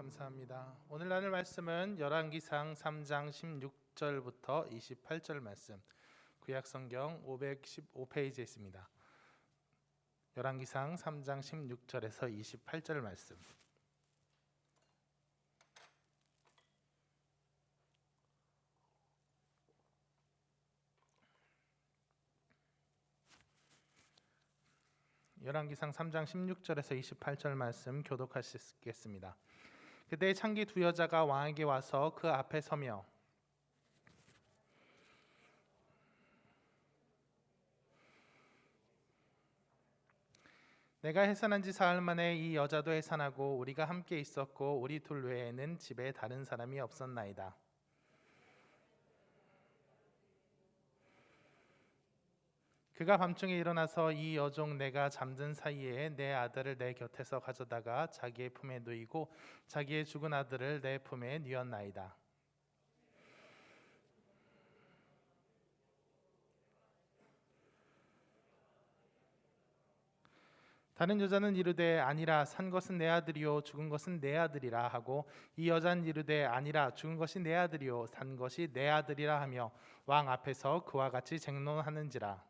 감사합니다. 오늘 나눌 말씀은 열왕기상 3장 16절부터 28절 말씀, 구약성경 515페이지에 있습니다. 열왕기상 3장 16절에서 28절 말씀. 열왕기상 3장 16절에서 28절 말씀 교독하시겠습니다. 그때 창기 두 여자가 왕에게 와서 그 앞에 서며 내가 해산한 지 사흘 만에 이 여자도 해산하고 우리가 함께 있었고 우리 둘 외에는 집에 다른 사람이 없었나이다. 그가 밤중에 일어나서 이 여종 내가 잠든 사이에 내 아들을 내 곁에서 가져다가 자기의 품에 누이고 자기의 죽은 아들을 내 품에 뉘었나이다. 다른 여자는 이르되 아니라 산 것은 내 아들이요 죽은 것은 내 아들이라 하고 이 여자는 이르되 아니라 죽은 것이 내 아들이요 산 것이 내 아들이라 하며 왕 앞에서 그와 같이 쟁론하는지라.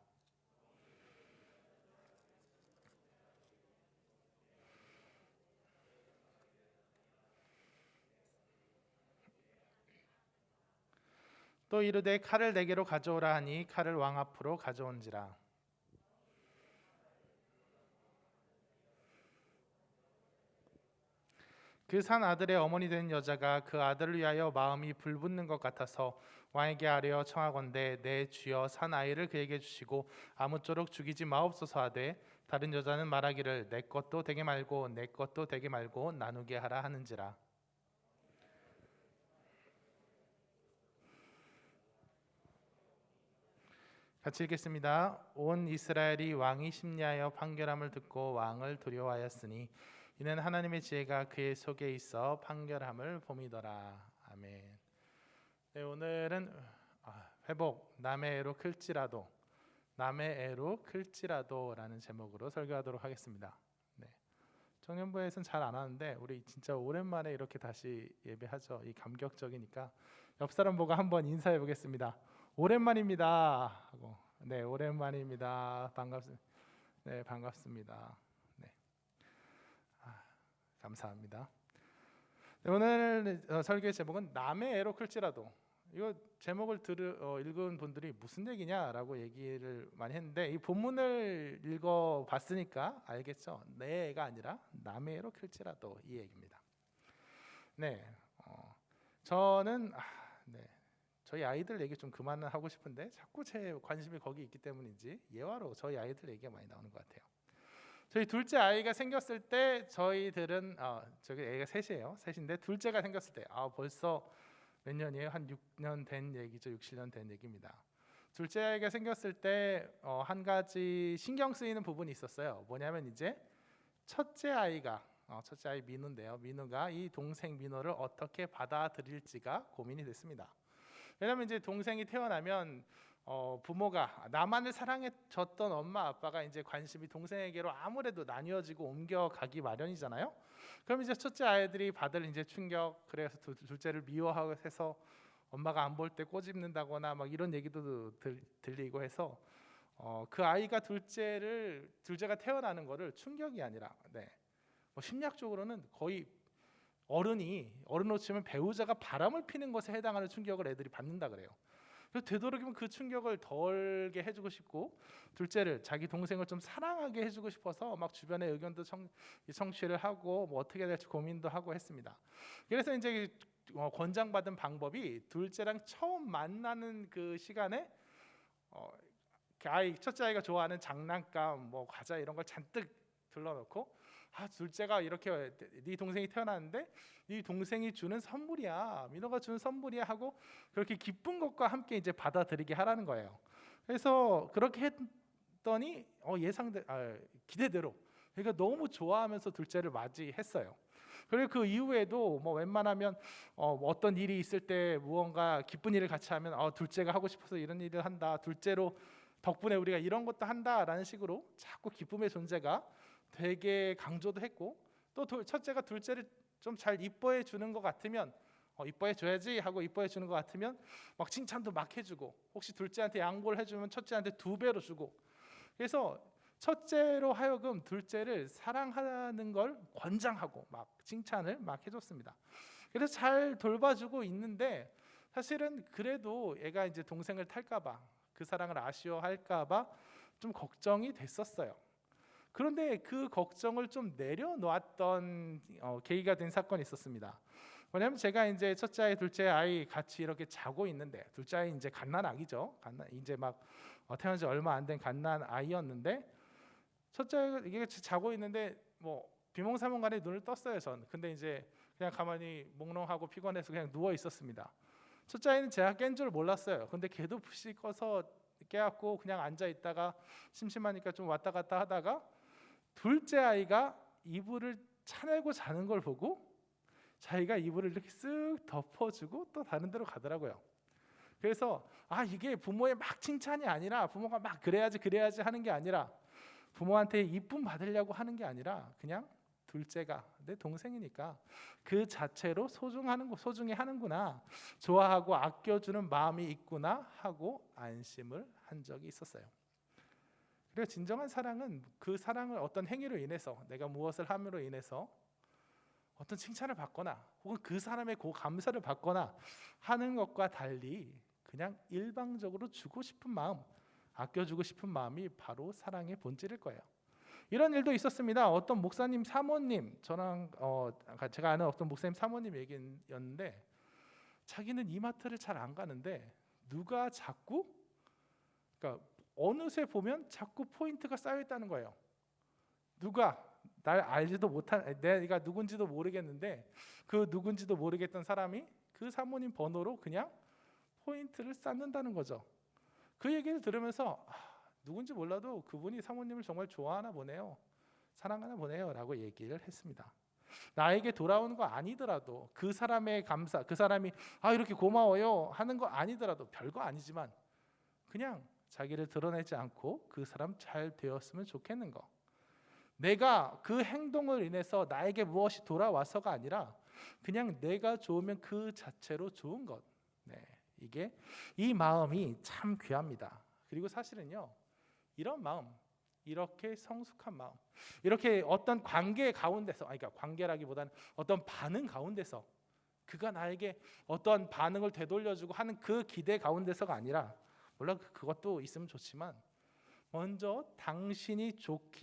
또 이르되 칼을 내게로 가져오라 하니 칼을 왕 앞으로 가져온지라. 그 산 아들의 어머니 된 여자가 그 아들을 위하여 마음이 불붙는 것 같아서 왕에게 아뢰어 청하건대 내 주여 산 아이를 그에게 주시고 아무쪼록 죽이지 마옵소서 하되 다른 여자는 말하기를 내 것도 되게 말고 내 것도 되게 말고 나누게 하라 하는지라. 같이 읽겠습니다. 온 이스라엘이 왕이 심리하여 판결함을 듣고 왕을 두려워하였으니 이는 하나님의 지혜가 그의 속에 있어 판결함을 봄이더라. 아멘. 네, 오늘은 회복 남의 애로 클지라도 라는 제목으로 설교하도록 하겠습니다. 네. 청년부에서는 잘 안 하는데 우리 진짜 오랜만에 이렇게 다시 예배하죠. 이 감격적이니까 옆 사람 보고 한번 인사해 보겠습니다. 오랜만입니다 하고 네 오랜만입니다 반갑습니다. 네 반갑습니다. 네 감사합니다. 네, 오늘 설교의 제목은 남의 애로 클지라도. 이거 제목을 읽은 분들이 무슨 얘기냐라고 얘기를 많이 했는데 이 본문을 읽어봤으니까 알겠죠. 내 애가 아니라 남의 애로 클지라도 이 얘기입니다. 네, 저는 네. 저희 아이들 얘기 좀 그만하고 싶은데 자꾸 제 관심이 거기 있기 때문인지 예화로 저희 아이들 얘기가 많이 나오는 것 같아요. 저희 둘째 아이가 생겼을 때 저희들은 저기 애가 셋이에요. 셋인데 둘째가 생겼을 때 벌써 몇 년이에요? 한 6년 된 얘기죠. 6, 7년 된 얘기입니다. 둘째 아이가 생겼을 때 한 가지 신경 쓰이는 부분이 있었어요. 뭐냐면 이제 첫째 아이 민우인데요. 민우가 이 동생 민호를 어떻게 받아들일지가 고민이 됐습니다. 왜냐하면 이제 동생이 태어나면 부모가 나만을 사랑해줬던 엄마 아빠가 이제 관심이 동생에게로 아무래도 나뉘어지고 옮겨가기 마련이잖아요. 그럼 이제 첫째 아이들이 받을 이제 충격, 그래서 둘째를 미워하고 해서 엄마가 안 볼 때 꼬집는다거나 막 이런 얘기도 들리고 해서 그 아이가 둘째가 태어나는 거를 충격이 아니라 뭐 심리학적으로는 거의 어른으로 치면 배우자가 바람을 피는 것에 해당하는 충격을 애들이 받는다 그래요. 그래서 되도록이면 그 충격을 덜게 해주고 싶고 둘째를 자기 동생을 좀 사랑하게 해주고 싶어서 막 주변의 의견도 청취를 하고 뭐 어떻게 해야 될지 고민도 하고 했습니다. 그래서 이제 권장받은 방법이 둘째랑 처음 만나는 그 시간에 첫째 아이가 좋아하는 장난감, 뭐 과자 이런 걸 잔뜩 둘러놓고 둘째가 이렇게 네 동생이 태어났는데 네 동생이 주는 선물이야, 민호가 주는 선물이야 하고 그렇게 기쁜 것과 함께 이제 받아들이게 하라는 거예요. 그래서 그렇게 했더니 기대대로 그러니까 너무 좋아하면서 둘째를 맞이했어요. 그리고 그 이후에도 뭐 웬만하면 어떤 일이 있을 때 무언가 기쁜 일을 같이 하면 둘째가 하고 싶어서 이런 일을 한다, 둘째로 덕분에 우리가 이런 것도 한다라는 식으로 자꾸 기쁨의 존재가 되게 강조도 했고, 또 첫째가 둘째를 좀 잘 이뻐해 주는 것 같으면 이뻐해 줘야지 하고 이뻐해 주는 것 같으면 막 칭찬도 막 해주고, 혹시 둘째한테 양보를 해주면 첫째한테 2배로 주고, 그래서 첫째로 하여금 둘째를 사랑하는 걸 권장하고 막 칭찬을 막 해줬습니다. 그래서 잘 돌봐주고 있는데, 사실은 그래도 애가 이제 동생을 탈까봐, 그 사랑을 아쉬워할까봐 좀 걱정이 됐었어요. 그런데 그 걱정을 좀 내려놓았던 계기가 된 사건이 있었습니다. 왜냐하면 제가 이제 첫째 아이, 둘째 아이 같이 이렇게 자고 있는데, 둘째 아이 이제 갓난 아기죠. 이제 막 태어난 지 얼마 안 된 갓난 아이였는데, 첫째 아이가 이게 자고 있는데 뭐 비몽사몽간에 눈을 떴어요. 전 근데 이제 그냥 가만히 몽롱하고 피곤해서 그냥 누워 있었습니다. 첫째 아이는 제가 깬 줄 몰랐어요. 근데 걔도 푸시 꺼서 깨갖고 그냥 앉아 있다가 심심하니까 좀 왔다 갔다 하다가, 둘째 아이가 이불을 차내고 자는 걸 보고 자기가 이불을 이렇게 쓱 덮어주고 또 다른 데로 가더라고요. 그래서 이게 부모의 막 칭찬이 아니라, 부모가 막 그래야지 하는 게 아니라, 부모한테 이쁨 받으려고 하는 게 아니라, 그냥 둘째가 내 동생이니까 그 자체로 소중히 하는구나, 좋아하고 아껴주는 마음이 있구나 하고 안심을 한 적이 있었어요. 그리고 진정한 사랑은 그 사랑을 어떤 행위로 인해서, 내가 무엇을 함으로 인해서 어떤 칭찬을 받거나 혹은 그 사람의 그 감사를 받거나 하는 것과 달리 그냥 일방적으로 주고 싶은 마음, 아껴주고 싶은 마음이 바로 사랑의 본질일 거예요. 이런 일도 있었습니다. 어떤 목사님 사모님, 저랑 제가 아는 어떤 목사님 사모님 얘기였는데, 자기는 이마트를 잘 안 가는데 누가 자꾸, 그러니까 어느새 보면 자꾸 포인트가 쌓여 있다는 거예요. 누가 날 알지도 못한, 내가 누군지도 모르겠는데 그 누군지도 모르겠던 사람이 그 사모님 번호로 그냥 포인트를 쌓는다는 거죠. 그 얘기를 들으면서 누군지 몰라도 그분이 사모님을 정말 좋아하나 보네요, 사랑하나 보네요 라고 얘기를 했습니다. 나에게 돌아오는 거 아니더라도, 그 사람의 감사, 그 사람이 이렇게 고마워요 하는 거 아니더라도, 별거 아니지만 그냥 자기를 드러내지 않고 그 사람 잘 되었으면 좋겠는 거, 내가 그 행동을 인해서 나에게 무엇이 돌아와서가 아니라 그냥 내가 좋으면 그 자체로 좋은 것, 이게, 이 마음이 참 귀합니다. 그리고 사실은요, 이런 마음, 이렇게 성숙한 마음, 이렇게 어떤 관계 가운데서, 그러니까 관계라기보다는 어떤 반응 가운데서, 그가 나에게 어떤 반응을 되돌려주고 하는 그 기대 가운데서가 아니라, 물론 그것도 있으면 좋지만 먼저 당신이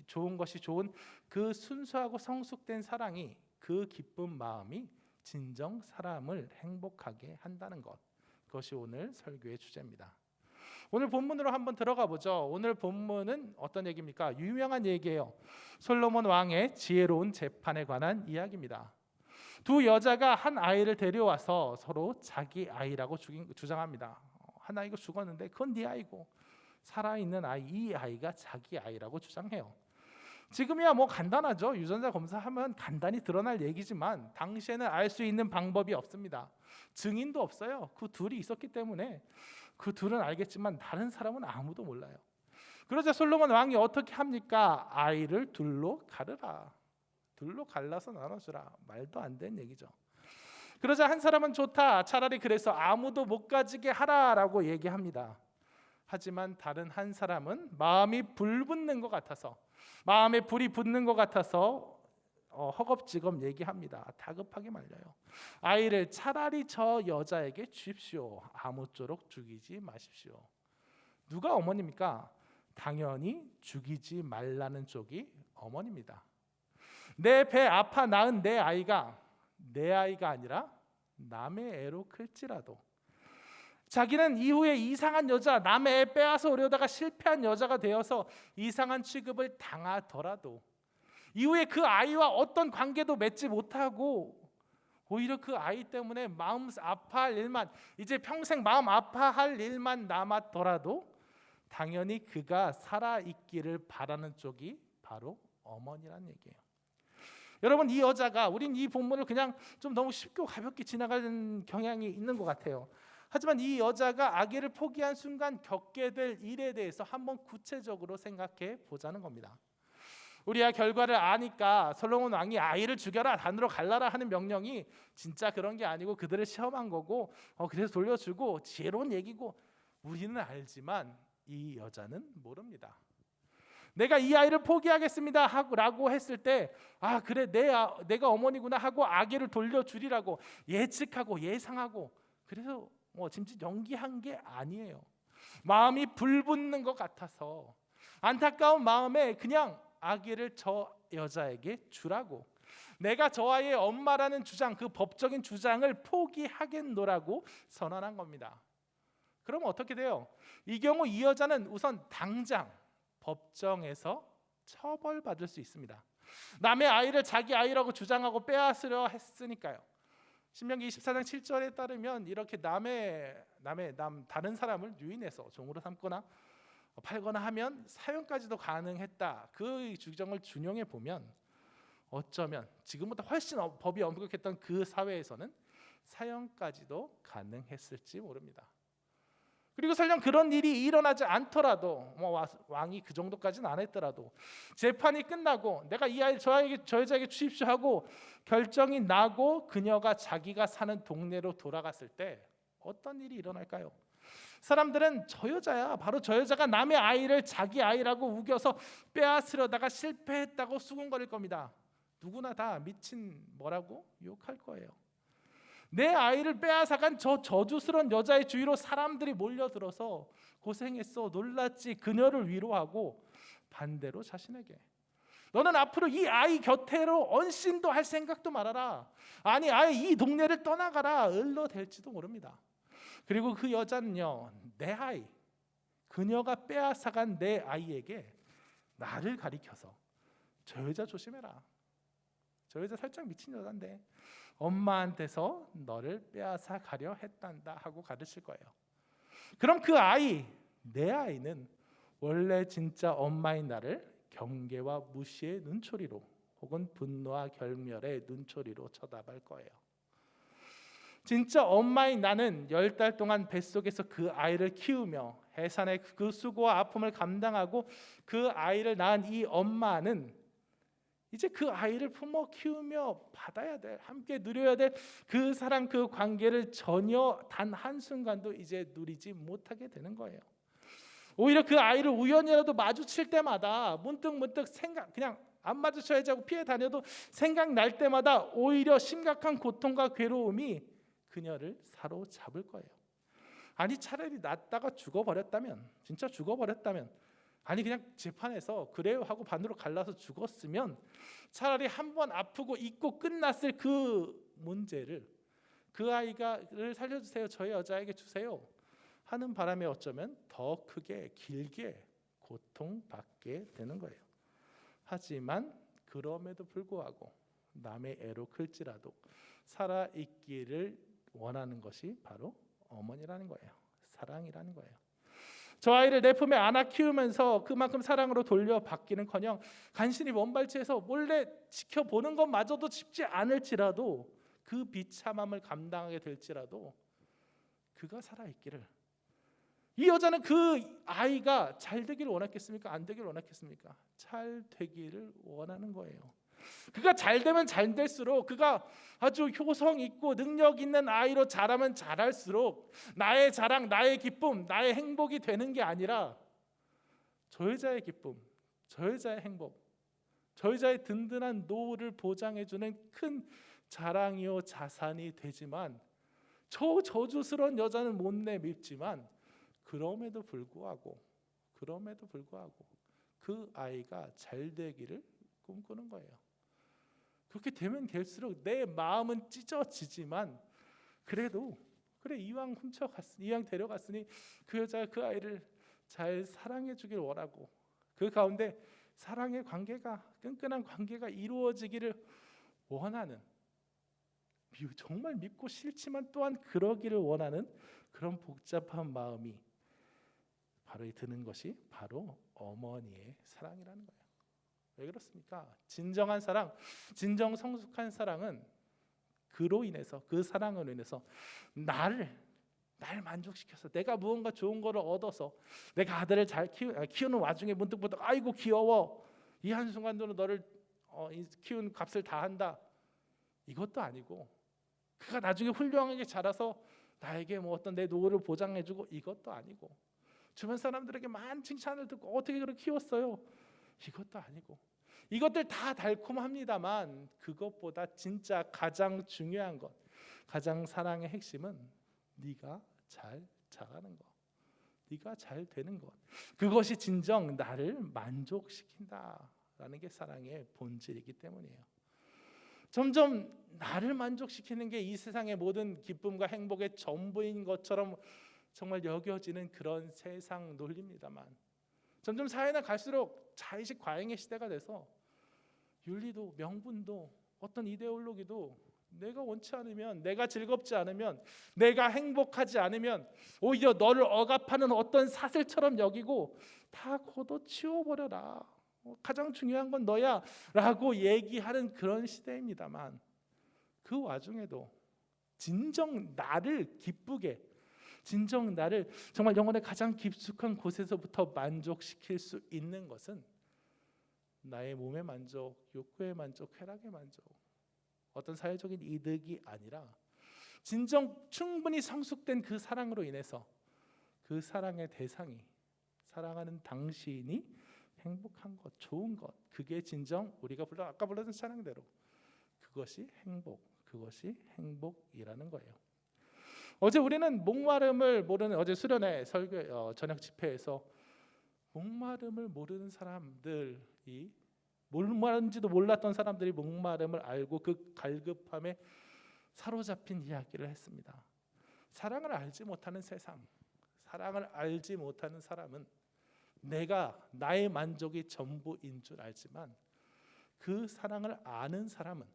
좋은 것이 좋은 그 순수하고 성숙된 사랑이, 그 기쁜 마음이 진정 사람을 행복하게 한다는 것, 그것이 오늘 설교의 주제입니다. 오늘 본문으로 한번 들어가 보죠. 오늘 본문은 어떤 얘기입니까? 유명한 얘기예요. 솔로몬 왕의 지혜로운 재판에 관한 이야기입니다. 두 여자가 한 아이를 데려와서 서로 자기 아이라고 주장합니다. 한 아이가 죽었는데 그건 네 아이고, 살아있는 아이, 이 아이가 자기 아이라고 주장해요. 지금이야 뭐 간단하죠. 유전자 검사하면 간단히 드러날 얘기지만 당시에는 알 수 있는 방법이 없습니다. 증인도 없어요. 그 둘이 있었기 때문에 그 둘은 알겠지만 다른 사람은 아무도 몰라요. 그러자 솔로몬 왕이 어떻게 합니까? 아이를 둘로 가르라, 둘로 갈라서 나눠주라. 말도 안 되는 얘기죠. 그러자 한 사람은 좋다, 차라리 그래서 아무도 못 가지게 하라라고 얘기합니다. 하지만 다른 한 사람은 마음이 불붙는 것 같아서, 마음에 불이 붙는 것 같아서 허겁지겁 얘기합니다. 다급하게 말려요. 아이를 차라리 저 여자에게 주십시오. 아무쪼록 죽이지 마십시오. 누가 어머니입니까? 당연히 죽이지 말라는 쪽이 어머니입니다. 내 배 아파 낳은 내 아이가 내 아이가 아니라 남의 애로 클지라도, 자기는 이후에 이상한 여자, 남의 애 빼앗아 오려다가 실패한 여자가 되어서 이상한 취급을 당하더라도, 이후에 그 아이와 어떤 관계도 맺지 못하고 오히려 그 아이 때문에 마음 아파할 일만, 이제 평생 마음 아파할 일만 남았더라도 당연히 그가 살아있기를 바라는 쪽이 바로 어머니란 얘기예요. 여러분, 이 여자가, 우린 이 본문을 그냥 좀 너무 쉽고 가볍게 지나가는 경향이 있는 것 같아요. 하지만 이 여자가 아기를 포기한 순간 겪게 될 일에 대해서 한번 구체적으로 생각해 보자는 겁니다. 우리야 결과를 아니까 솔로몬 왕이 아이를 죽여라, 단으로 갈라라 하는 명령이 진짜 그런 게 아니고 그들을 시험한 거고, 그래서 돌려주고 지혜로운 얘기고, 우리는 알지만 이 여자는 모릅니다. 내가 이 아이를 포기하겠습니다 라고 했을 때, 그래 내가 어머니구나 하고 아기를 돌려주리라고 예측하고 예상하고, 그래서 짐짓 연기한 게 아니에요. 마음이 불붙는 것 같아서 안타까운 마음에 그냥 아기를 저 여자에게 주라고, 내가 저 아이의 엄마라는 주장, 그 법적인 주장을 포기하겠노라고 선언한 겁니다. 그럼 어떻게 돼요? 이 경우 이 여자는 우선 당장 법정에서 처벌받을 수 있습니다. 남의 아이를 자기 아이라고 주장하고 빼앗으려 했으니까요. 신명기 24장 7절에 따르면 이렇게 다른 사람을 유인해서 종으로 삼거나 팔거나 하면 사형까지도 가능했다. 그 규정을 준용해 보면 어쩌면 지금보다 훨씬 법이 엄격했던 그 사회에서는 사형까지도 가능했을지 모릅니다. 그리고 설령 그런 일이 일어나지 않더라도, 왕이 그 정도까지는 안 했더라도 재판이 끝나고 내가 이 아이 저 여자에게 주십시오 하고 결정이 나고 그녀가 자기가 사는 동네로 돌아갔을 때 어떤 일이 일어날까요? 사람들은 바로 저 여자가 남의 아이를 자기 아이라고 우겨서 빼앗으려다가 실패했다고 수군거릴 겁니다. 누구나 다 미친 뭐라고 욕할 거예요. 내 아이를 빼앗아간 저 저주스러운 여자의 주위로 사람들이 몰려들어서 고생했어, 놀랐지, 그녀를 위로하고, 반대로 자신에게 너는 앞으로 이 아이 곁에로 언신도 할 생각도 말아라, 아니 아예 이 동네를 떠나가라, 을러댈지도 모릅니다. 그리고 그 여자는요, 내 아이, 그녀가 빼앗아간 내 아이에게 나를 가리켜서 저 여자 조심해라, 저 여자 살짝 미친 여잔데 엄마한테서 너를 빼앗아 가려 했단다 하고 가르칠 거예요. 그럼 그 아이, 내 아이는 원래 진짜 엄마인 나를 경계와 무시의 눈초리로 혹은 분노와 결멸의 눈초리로 쳐다볼 거예요. 진짜 엄마인 나는 10달 동안 뱃속에서 그 아이를 키우며 해산의 그 수고와 아픔을 감당하고 그 아이를 낳은 이 엄마는 이제 그 아이를 품어 키우며 받아야 될, 함께 누려야 될 그 사랑, 그 관계를 전혀 단 한순간도 이제 누리지 못하게 되는 거예요. 오히려 그 아이를 우연이라도 마주칠 때마다 문득 그냥 안 마주쳐야지 하고 피해 다녀도 생각날 때마다 오히려 심각한 고통과 괴로움이 그녀를 사로잡을 거예요. 아니 차라리 낳다가 진짜 죽어버렸다면, 아니 그냥 재판에서 그래요 하고 반으로 갈라서 죽었으면 차라리 한번 아프고 잊고 끝났을 그 문제를, 그 아이를 살려주세요, 저희 여자에게 주세요 하는 바람에 어쩌면 더 크게 길게 고통받게 되는 거예요. 하지만 그럼에도 불구하고 남의 애로 클지라도 살아있기를 원하는 것이 바로 어머니라는 거예요. 사랑이라는 거예요. 저 아이를 내 품에 안아 키우면서 그만큼 사랑으로 돌려받기는커녕 간신히 먼발치해서 몰래 지켜보는 것마저도 쉽지 않을지라도, 그 비참함을 감당하게 될지라도 그가 살아있기를, 이 여자는 그 아이가 잘 되기를 원했겠습니까? 안 되기를 원했겠습니까? 잘 되기를 원하는 거예요. 그가 잘 되면 잘 될수록, 그가 아주 효성 있고 능력 있는 아이로 자라면 자랄수록 나의 자랑, 나의 기쁨, 나의 행복이 되는 게 아니라 저 여자의 기쁨, 저 여자의 행복, 저 여자의 든든한 노후를 보장해주는 큰 자랑이요 자산이 되지만, 저 저주스러운 여자는 못 내밉지만 그럼에도 불구하고 그 아이가 잘 되기를 꿈꾸는 거예요. 그렇게 되면 될수록 내 마음은 찢어지지만 그래도 그래, 이왕 데려갔으니 그 여자가 그 아이를 잘 사랑해 주길 원하고, 그 가운데 사랑의 관계가, 끈끈한 관계가 이루어지기를 원하는, 정말 믿고 싫지만 또한 그러기를 원하는 그런 복잡한 마음이 바로 드는 것이 바로 어머니의 사랑이라는 거예요. 왜 그렇습니까? 진정한 사랑, 진정 성숙한 사랑은 그로 인해서, 그 사랑으로 인해서 날 만족시켜서 내가 무언가 좋은 거를 얻어서, 내가 아들을 잘 키우는 와중에 문득 아이고 귀여워, 이 한순간으로 너를 키운 값을 다 한다. 이것도 아니고 그가 나중에 훌륭하게 자라서 나에게 뭐 어떤 내 노후를 보장해주고 이것도 아니고 주변 사람들에게 많은 칭찬을 듣고 어떻게 그렇게 키웠어요. 이것도 아니고 이것들 다 달콤합니다만 그것보다 진짜 가장 중요한 것, 가장 사랑의 핵심은 네가 잘 자라는 것, 네가 잘 되는 것. 그것이 진정 나를 만족시킨다라는 게 사랑의 본질이기 때문이에요. 점점 나를 만족시키는 게 이 세상의 모든 기쁨과 행복의 전부인 것처럼 정말 여겨지는 그런 세상 논리입니다만 점점 사회는 갈수록 자의식 과잉의 시대가 돼서 윤리도 명분도 어떤 이데올로기도 내가 원치 않으면, 내가 즐겁지 않으면, 내가 행복하지 않으면 오히려 너를 억압하는 어떤 사슬처럼 여기고 다 걷어치워버려라. 가장 중요한 건 너야 라고 얘기하는 그런 시대입니다만 그 와중에도 진정 나를 기쁘게, 진정 나를 정말 영혼의 가장 깊숙한 곳에서부터 만족시킬 수 있는 것은 나의 몸의 만족, 욕구의 만족, 쾌락의 만족, 어떤 사회적인 이득이 아니라 진정 충분히 성숙된 그 사랑으로 인해서 그 사랑의 대상이, 사랑하는 당신이 행복한 것, 좋은 것, 그게 진정 우리가 아까 불렀던 찬양대로 그것이 행복, 그것이 행복이라는 거예요. 어제 우리는 목마름을 모르는, 어제 수련회 설교 저녁 집회에서 목마름을 모르는 사람들이, 목마른지도 몰랐던 사람들이 목마름을 알고 그 갈급함에 사로잡힌 이야기를 했습니다. 사랑을 알지 못하는 세상, 사랑을 알지 못하는 사람은 내가 나의 만족이 전부인 줄 알지만 그 사랑을 아는 사람은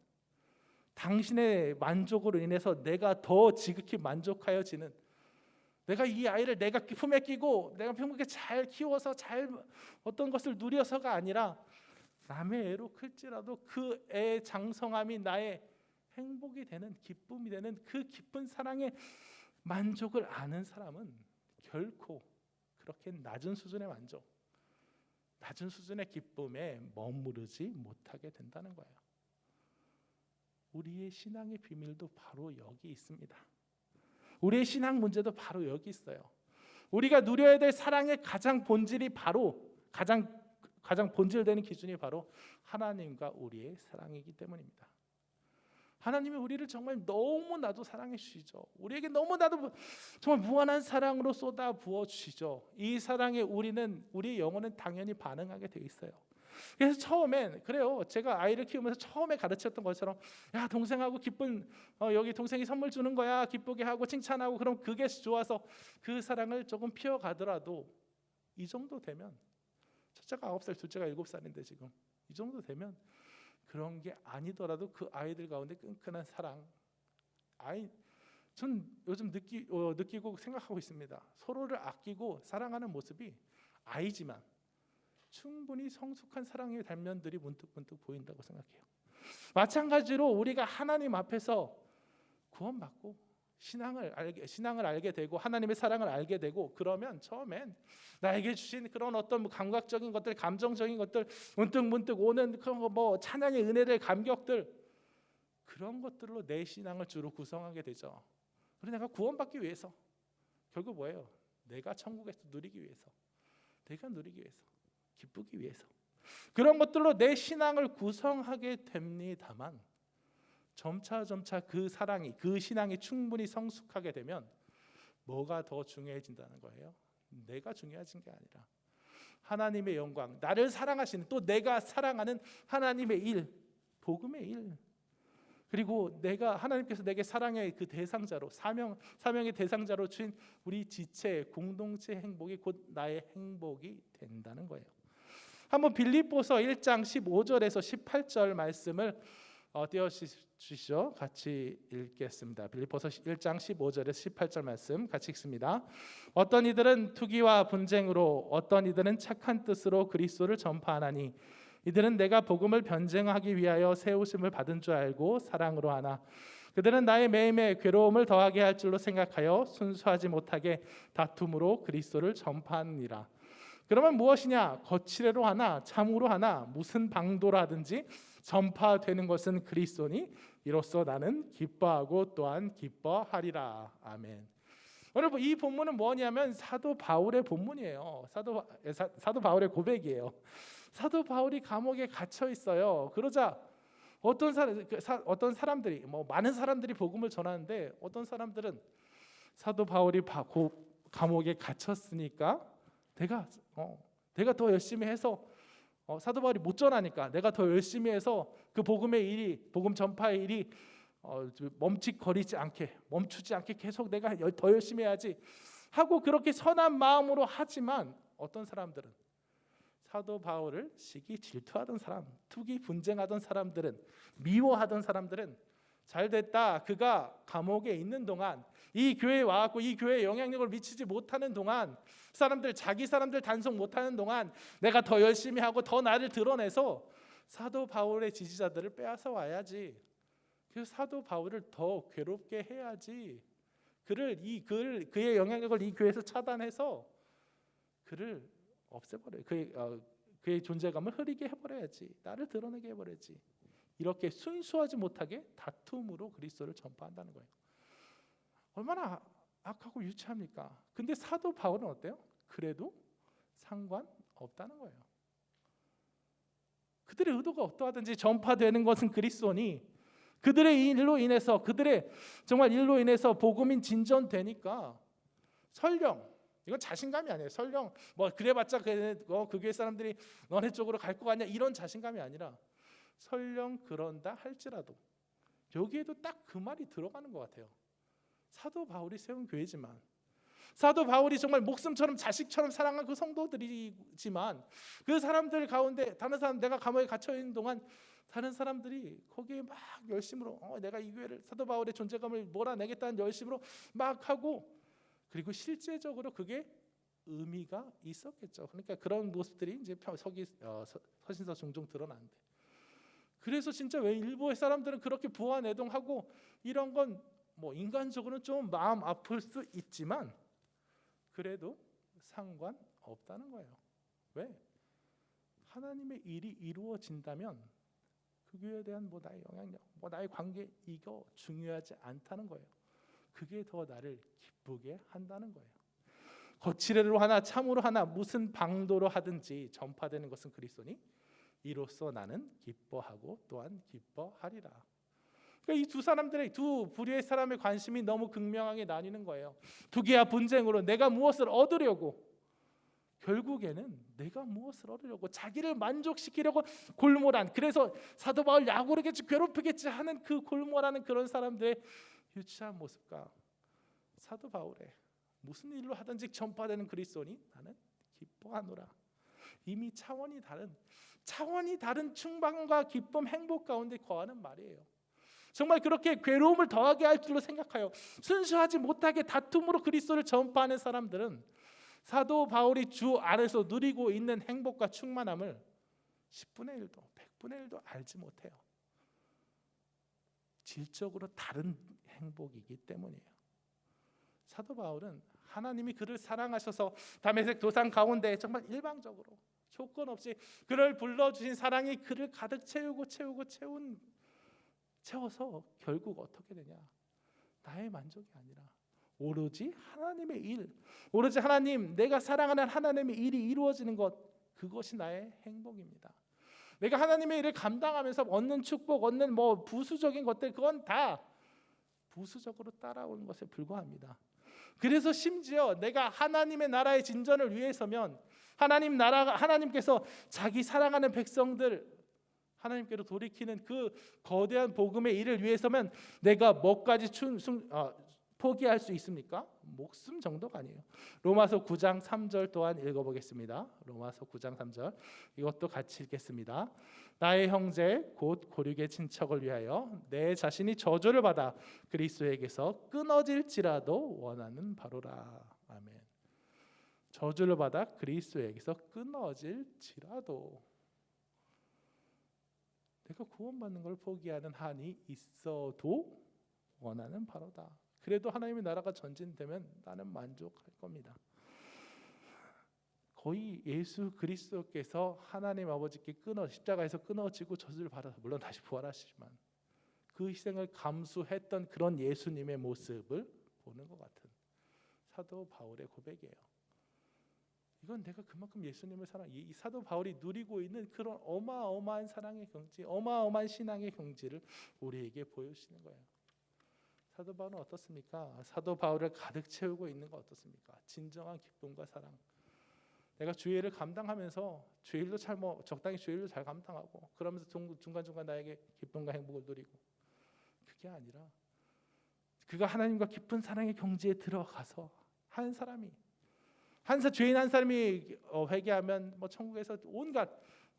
당신의 만족으로 인해서 내가 더 지극히 만족하여지는, 내가 이 아이를 내가 품에 끼고 내가 평범하게 잘 키워서 잘 어떤 것을 누려서가 아니라 남의 애로 클지라도 그 애의 장성함이 나의 행복이 되는, 기쁨이 되는 그 깊은 사랑의 만족을 아는 사람은 결코 그렇게 낮은 수준의 만족, 낮은 수준의 기쁨에 머무르지 못하게 된다는 거예요. 우리의 신앙의 비밀도 바로 여기 있습니다. 우리의 신앙 문제도 바로 여기 있어요. 우리가 누려야 될 사랑의 가장 본질이 바로 가장 본질되는 기준이 바로 하나님과 우리의 사랑이기 때문입니다. 하나님이 우리를 정말 너무나도 사랑해 주시죠. 우리에게 너무나도 정말 무한한 사랑으로 쏟아 부어 주시죠. 이 사랑에 우리의 영혼은 당연히 반응하게 돼 있어요. 그래서 처음엔 그래요. 제가 아이를 키우면서 처음에 가르쳤던 것처럼 야 동생하고 기쁜 여기 동생이 선물 주는 거야 기쁘게 하고 칭찬하고 그럼 그게 좋아서 그 사랑을 조금 피워가더라도 이 정도 되면, 첫째가 9살 둘째가 7살인데 지금 이 정도 되면 그런 게 아니더라도 그 아이들 가운데 끈끈한 사랑, 전 요즘 느끼고 생각하고 있습니다. 서로를 아끼고 사랑하는 모습이 아이지만 충분히 성숙한 사랑의 단면들이 문득문득 보인다고 생각해요. 마찬가지로 우리가 하나님 앞에서 구원받고 신앙을 알게 되고 하나님의 사랑을 알게 되고 그러면 처음엔 나에게 주신 그런 어떤 감각적인 것들, 감정적인 것들, 문득문득 오는 그런 뭐 찬양의 은혜들, 감격들, 그런 것들로 내 신앙을 주로 구성하게 되죠. 그래서 내가 구원받기 위해서 결국 뭐예요? 내가 천국에서 누리기 위해서, 내가 누리기 위해서, 기쁘기 위해서 그런 것들로 내 신앙을 구성하게 됩니다만 점차 그 사랑이, 그 신앙이 충분히 성숙하게 되면 뭐가 더 중요해진다는 거예요? 내가 중요해진 게 아니라 하나님의 영광, 나를 사랑하시는, 또 내가 사랑하는 하나님의 일, 복음의 일, 그리고 내가 하나님께서 내게 사랑의 그 대상자로 사명의 대상자로 주신 우리 지체, 공동체 행복이 곧 나의 행복이 된다는 거예요. 한번 빌립보서 1장 15절에서 18절 말씀을 띄워주시죠. 같이 읽겠습니다. 빌립보서 1장 15절에서 18절 말씀 같이 읽습니다. 어떤 이들은 투기와 분쟁으로, 어떤 이들은 착한 뜻으로 그리스도를 전파하나니 이들은 내가 복음을 변증하기 위하여 세우심을 받은 줄 알고 사랑으로 하나 그들은 나의 매임에 괴로움을 더하게 할 줄로 생각하여 순수하지 못하게 다툼으로 그리스도를 전파하느니라. 그러면 무엇이냐? 거칠애로 하나 참으로 하나 무슨 방도로 하든지 전파되는 것은 그리스도니 이로써 나는 기뻐하고 또한 기뻐하리라. 아멘. 여러분, 이 본문은 뭐냐면 사도 바울의 본문이에요. 사도 바울의 고백이에요. 사도 바울이 감옥에 갇혀 있어요. 그러자 어떤 사람들이 많은 사람들이 복음을 전하는데 어떤 사람들은 사도 바울이 감옥에 갇혔으니까 내가 더 열심히 해서 사도 바울이 못 전하니까 내가 더 열심히 해서 그 복음 전파의 일이 멈추지 않게 계속 내가 더 열심히 해야지 하고 그렇게 선한 마음으로 하지만 어떤 사람들은 사도 바울을 시기 질투하던 사람, 투기 분쟁하던 사람들은 미워하던 사람들은 잘됐다. 그가 감옥에 있는 동안 이 교회에 와갖고 이 교회에 영향력을 미치지 못하는 동안 자기 사람들 단속 못하는 동안 내가 더 열심히 하고 더 나를 드러내서 사도 바울의 지지자들을 빼앗아 와야지. 그래서 사도 바울을 더 괴롭게 해야지. 그의 영향력을 이 교회에서 차단해서 그를 없애버려. 그의 존재감을 흐리게 해버려야지. 나를 드러내게 해버려야지. 이렇게 순수하지 못하게 다툼으로 그리스도를 전파한다는 거예요. 얼마나 악하고 유치합니까? 근데 사도 바울은 어때요? 그래도 상관없다는 거예요. 그들의 의도가 어떠하든지 전파되는 것은 그리스도니 그들의 일로 인해서 정말 일로 인해서 복음이 진전되니까 설령 이건 자신감이 아니에요. 설령 그래봤자 그 교회 사람들이 너네 쪽으로 갈 거 아니야 이런 자신감이 아니라 설령 그런다 할지라도 여기에도 딱 그 말이 들어가는 것 같아요. 사도 바울이 세운 교회지만 사도 바울이 정말 목숨처럼 자식처럼 사랑한 그 성도들이지만 그 사람들 가운데 다른 사람 내가 감옥에 갇혀 있는 동안 다른 사람들이 거기에 막 열심으로 내가 이 교회를 사도 바울의 존재감을 몰아내겠다는 열심으로 막 하고 그리고 실제적으로 그게 의미가 있었겠죠. 그러니까 그런 모습들이 이제 서신서 종종 드러나는데 그래서 진짜 왜 일부의 사람들은 그렇게 부하내동하고 이런 건 인간적으로는 좀 마음 아플 수 있지만 그래도 상관없다는 거예요. 왜? 하나님의 일이 이루어진다면 그 교회에 대한 나의 영향력, 나의 관계 이거 중요하지 않다는 거예요. 그게 더 나를 기쁘게 한다는 거예요. 거칠애로 하나 참으로 하나 무슨 방도로 하든지 전파되는 것은 그리스도니 이로써 나는 기뻐하고 또한 기뻐하리라. 그러니까 이 두 부류의 사람의 관심이 너무 극명하게 나뉘는 거예요. 투기와 분쟁으로 내가 무엇을 얻으려고 결국에는 내가 무엇을 얻으려고 자기를 만족시키려고 골몰한 그래서 사도 바울 약오르겠지 괴롭히겠지 하는 그 골몰하는 그런 사람들의 유치한 모습과 사도 바울의 무슨 일로 하든지 전파되는 그리스도니 나는 기뻐하노라. 이미 차원이 다른 충만과 기쁨, 행복 가운데 거하는 말이에요. 정말 그렇게 괴로움을 더하게 할 줄로 생각하여 순수하지 못하게 다툼으로 그리스도를 전파하는 사람들은 사도 바울이 주 안에서 누리고 있는 행복과 충만함을 10분의 1도 100분의 1도 알지 못해요. 질적으로 다른 행복이기 때문이에요. 사도 바울은 하나님이 그를 사랑하셔서 다메섹 도상 가운데 정말 일방적으로 조건 없이 그를 불러주신 사랑이 그를 가득 채워서 결국 어떻게 되냐? 나의 만족이 아니라 오로지 하나님의 일, 오로지 내가 사랑하는 하나님의 일이 이루어지는 것, 그것이 나의 행복입니다. 내가 하나님의 일을 감당하면서 얻는 축복, 얻는 부수적인 것들 그건 다 부수적으로 따라오는 것에 불과합니다. 그래서 심지어 내가 하나님의 나라의 진전을 위해서면 하나님께서 자기 사랑하는 백성들 하나님께로 돌이키는 그 거대한 복음의 일을 위해서면 내가 뭐까지 포기할 수 있습니까? 목숨 정도가 아니에요. 로마서 9장 3절 또한 읽어보겠습니다. 로마서 9장 3절 이것도 같이 읽겠습니다. 나의 형제 곧 고륙의 친척을 위하여 내 자신이 저주를 받아 그리스도에게서 끊어질지라도 원하는 바로라. 아멘. 저주를 받아 그리스도에게서 끊어질지라도 내가 구원받는 걸 포기하는 한이 있어도 원하는 바로다. 그래도 하나님의 나라가 전진되면 나는 만족할 겁니다. 거의 예수 그리스도께서 하나님 아버지께 십자가에서 끊어지고 저주를 받아서 물론 다시 부활하시지만 그 희생을 감수했던 그런 예수님의 모습을 보는 것 같은 사도 바울의 고백이에요. 이건 내가 그만큼 예수님을 이 사도 바울이 누리고 있는 그런 어마어마한 사랑의 경지, 어마어마한 신앙의 경지를 우리에게 보여주시는 거예요. 사도 바울은 어떻습니까? 사도 바울을 가득 채우고 있는 거 어떻습니까? 진정한 기쁨과 사랑. 내가 주일을 감당하면서 주일도 적당히 주일도 잘 감당하고 그러면서 중간중간 나에게 기쁨과 행복을 누리고, 그게 아니라 그가 하나님과 깊은 사랑의 경지에 들어가서 죄인 한 사람이 회개하면 천국에서 온갖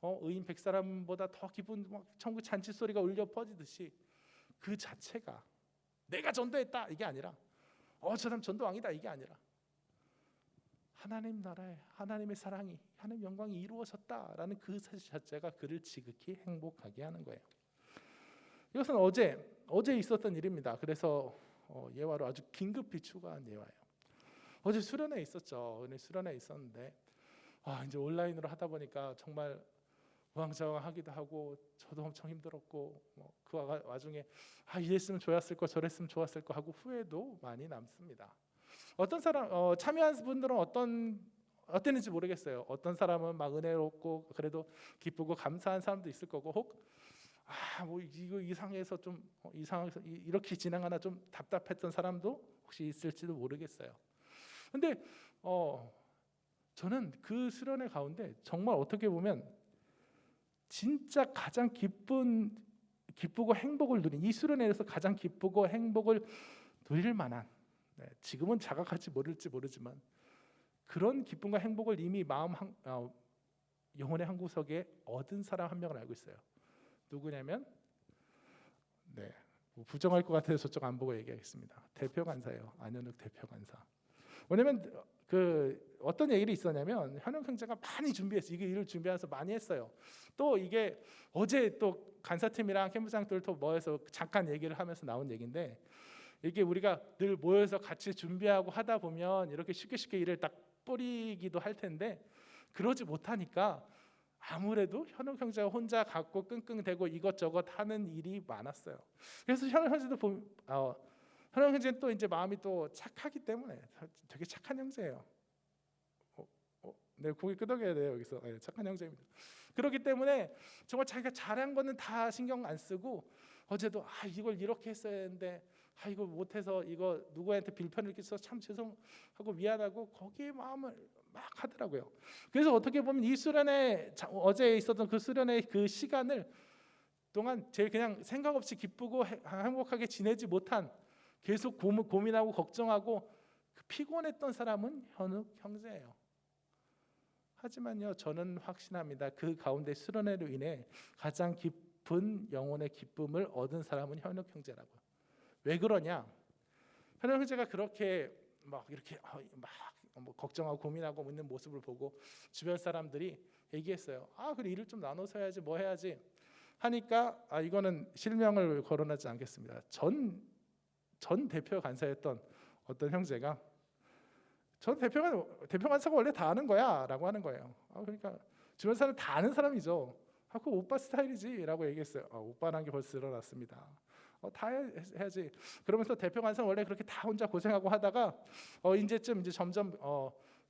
의인 100사람보다 더 기쁜 천국 잔치 소리가 울려 퍼지듯이 그 자체가 내가 전도했다 이게 아니라 저 사람 전도왕이다 이게 아니라 하나님 나라에 하나님의 사랑이, 하나님 영광이 이루어졌다라는 그 사실 자체가 그를 지극히 행복하게 하는 거예요. 이것은 어제 있었던 일입니다. 그래서 예화로 아주 긴급히 추가한 예화예요. 어제 수련회 있었죠. 수련회 있었는데 이제 온라인으로 하다 보니까 정말 우왕좌왕하기도 하고 저도 엄청 힘들었고 그 와중에 이랬으면 좋았을 거 저랬으면 좋았을 거 하고 후회도 많이 남습니다. 어떤 사람 참여한 분들은 어땠는지 모르겠어요. 어떤 사람은 막 은혜롭고 그래도 기쁘고 감사한 사람도 있을 거고, 혹 이거 이상해서 좀 이상해서 이렇게 진행하나 좀 답답했던 사람도 혹시 있을지도 모르겠어요. 근데 저는 그 수련회 가운데 정말 어떻게 보면 진짜 가장 기쁘고 행복을 누린, 이 수련회에서 가장 기쁘고 행복을 누릴 만한, 지금은 자각할지 모르지만 그런 기쁨과 행복을 이미 영혼의 한 구석에 얻은 사람 한 명을 알고 있어요. 누구냐면 부정할 것 같아서 저쪽 안 보고 얘기하겠습니다. 대표 간사예요. 안현욱 대표 간사. 왜냐면 어떤 얘기를 있었냐면 현역 형제가 많이 준비했어요. 이게 일을 준비해서 많이 했어요. 또 이게 어제 또 간사팀이랑 캠프장들 또 모여서 잠깐 얘기를 하면서 나온 얘기인데, 이게 우리가 늘 모여서 같이 준비하고 하다 보면 이렇게 쉽게 일을 딱 뿌리기도 할 텐데 그러지 못하니까 아무래도 현욱 형제가 혼자 갖고 끙끙대고 이것저것 하는 일이 많았어요. 그래서 현욱 형제도 현욱 형제는 또 이제 마음이 또 착하기 때문에 되게 착한 형제예요. 네, 고개 끄덕여야 돼요 여기서. 착한 형제입니다. 그렇기 때문에 정말 자기가 잘한 거는 다 신경 안 쓰고 어제도 이걸 이렇게 했어야 했는데 이거 못해서 이거 누구한테 빌편을 끼쳐서 참 죄송하고 미안하고 거기에 마음을 막 하더라고요. 그래서 어떻게 보면 이 수련회 어제 있었던 그 수련회 그 시간을 동안 제일 그냥 생각 없이 기쁘고 행복하게 지내지 못한, 계속 고민하고 걱정하고 피곤했던 사람은 현욱 형제예요. 하지만요, 저는 확신합니다. 그 가운데 수련회로 인해 가장 깊은 영혼의 기쁨을 얻은 사람은 현욱 형제라고요. 왜 그러냐? 현욱 형제가 그렇게 이렇게 걱정하고 고민하고 있는 모습을 보고 주변 사람들이 얘기했어요. 그래 일을 좀 나눠서 해야지 뭐 해야지 하니까 이거는 실명을 거론하지 않겠습니다. 전 대표 간사였던 어떤 형제가 전 대표 간사가 원래 다 아는 거야라고 하는 거예요. 그러니까 주변 사람 다 아는 사람이죠. 그 오빠 스타일이지라고 얘기했어요. 오빠라는 게 벌써 일어났습니다. 다 해야지. 그러면서 대표 간사는 원래 그렇게 다 혼자 고생하고 하다가 이제쯤 이제 점점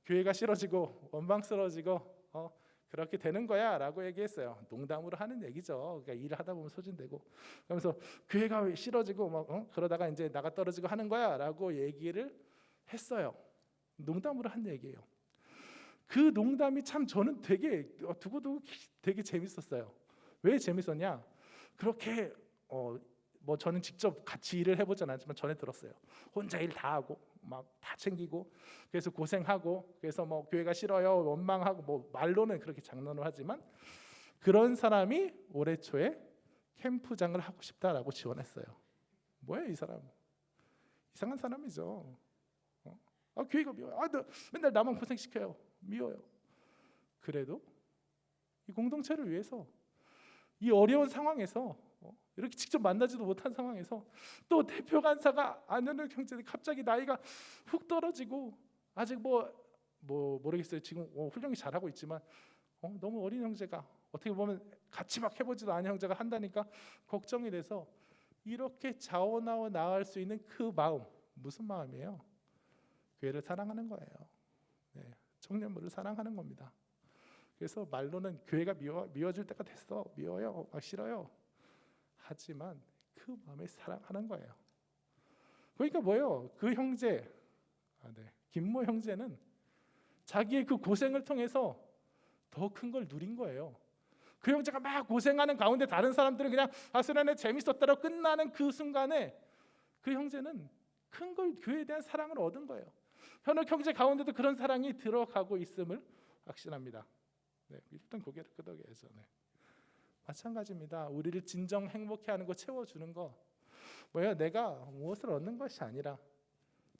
교회가 싫어지고 원망스러워지고 그렇게 되는 거야라고 얘기했어요. 농담으로 하는 얘기죠. 그러니까 일을 하다 보면 소진되고 그러면서 교회가 싫어지고 그러다가 이제 나가 떨어지고 하는 거야라고 얘기를 했어요. 농담으로 한 얘기예요. 그 농담이 참 저는 되게 두고두고 되게 재밌었어요. 왜 재밌었냐? 그렇게 저는 직접 같이 일을 해보진 않지만 전에 들었어요. 혼자 일 다 하고 막 다 챙기고 그래서 고생하고 그래서 교회가 싫어요 원망하고 말로는 그렇게 장난을 하지만 그런 사람이 올해 초에 캠프장을 하고 싶다라고 지원했어요. 뭐예요 이 사람? 이상한 사람이죠. 교회가 미워요. 맨날 나만 고생시켜요. 미워요. 그래도 이 공동체를 위해서 이 어려운 상황에서 이렇게 직접 만나지도 못한 상황에서 또 대표 간사가 안현욱 형제는 갑자기 나이가 훅 떨어지고 아직 뭐 모르겠어요. 지금 훌륭히 잘하고 있지만 너무 어린 형제가 어떻게 보면 같이 막 해보지도 않은 형제가 한다니까 걱정이 돼서 이렇게 자원하고 나갈 수 있는 그 마음, 무슨 마음이에요? 교회를 사랑하는 거예요. 네, 청년부를 사랑하는 겁니다. 그래서 말로는 교회가 미워질 때가 됐어, 미워요, 막 싫어요. 하지만 그 마음에 사랑하는 거예요. 그러니까 뭐예요? 그 형제, 김모 형제는 자기의 그 고생을 통해서 더 큰 걸 누린 거예요. 그 형제가 막 고생하는 가운데 다른 사람들은 그냥 아수라네 재밌었다고 끝나는 그 순간에 그 형제는 큰 걸, 교회에 대한 사랑을 얻은 거예요. 현역 형제 가운데도 그런 사랑이 들어가고 있음을 확신합니다. 네, 일단 고개를 끄덕여야죠. 네. 마찬가지입니다. 우리를 진정 행복해 하는 거, 채워주는 거 뭐예요? 내가 무엇을 얻는 것이 아니라